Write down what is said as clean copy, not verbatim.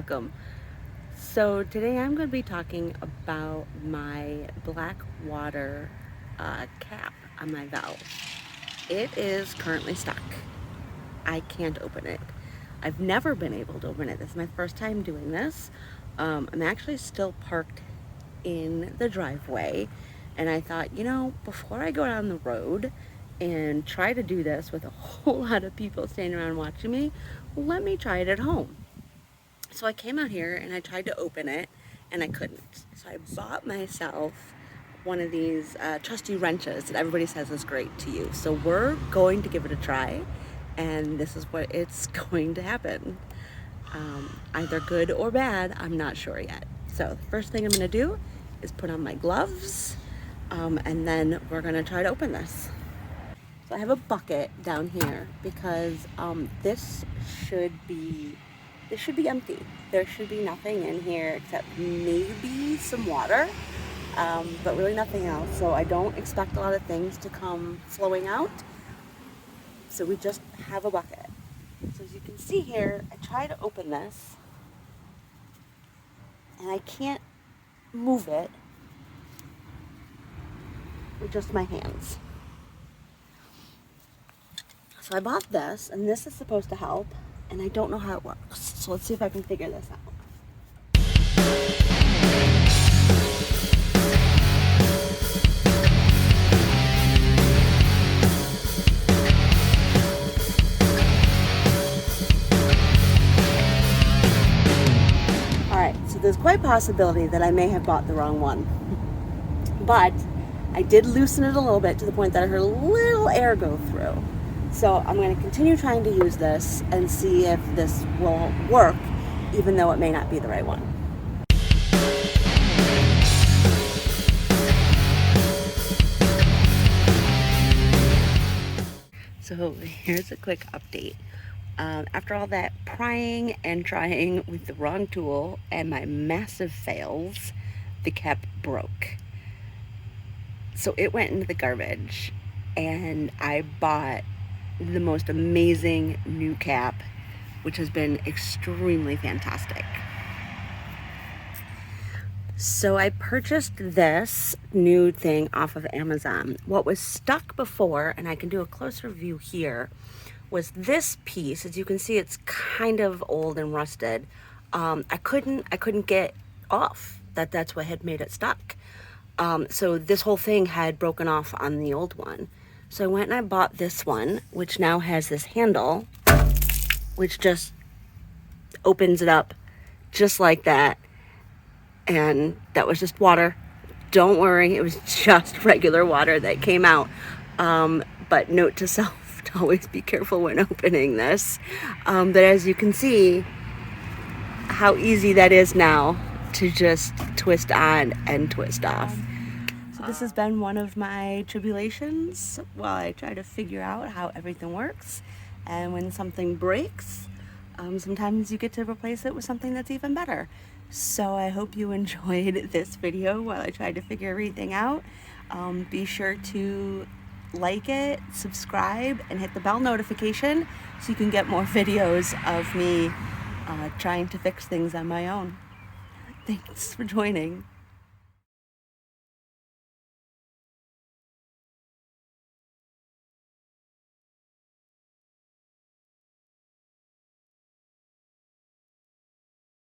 welcome. So today I'm going to be talking about my black water cap on my valve. It is currently stuck. I can't open it. I've never been able to open it. This is my first time doing this. I'm actually still parked in the driveway, and I thought, before I go down the road and try to do this with a whole lot of people standing around watching me, let me try it at home. So I came out here and I tried to open it and I couldn't. So I bought myself one of these trusty wrenches that everybody says is great to use. So we're going to give it a try, and this is what it's going to happen. Either good or bad, I'm not sure yet. So the first thing I'm going to do is put on my gloves, and then we're going to try to open this. So I have a bucket down here because this should be empty. There should be nothing in here except maybe some water, but really nothing else. So I don't expect a lot of things to come flowing out. So we just have a bucket. So as you can see here, I try to open this and I can't move it with just my hands. So I bought this, and this is supposed to help, and I don't know how it works. So let's see if I can figure this out. Alright, so there's quite a possibility that I may have bought the wrong one. But I did loosen it a little bit to the point that I heard a little air go through. So I'm going to continue trying to use this and see if this will work, even though it may not be the right one. So here's a quick update. After all that prying and trying with the wrong tool and my massive fails, the cap broke. So it went into the garbage, and I bought the most amazing new cap, which has been extremely fantastic. So I purchased this new thing off of Amazon. What was stuck before, and I can do a closer view here, was this piece. As you can see, it's kind of old and rusted. I couldn't get off. That's what had made it stuck. So this whole thing had broken off on the old one. So I went and I bought this one, which now has this handle, which just opens it up just like that. And that was just water. Don't worry, it was just regular water that came out. But note to self, to always be careful when opening this. But as you can see, how easy that is now to just twist on and twist off. So this has been one of my tribulations while I try to figure out how everything works. And when something breaks, sometimes you get to replace it with something that's even better. So I hope you enjoyed this video while I tried to figure everything out. Be sure to like it, subscribe, and hit the bell notification so you can get more videos of me trying to fix things on my own. Thanks for joining.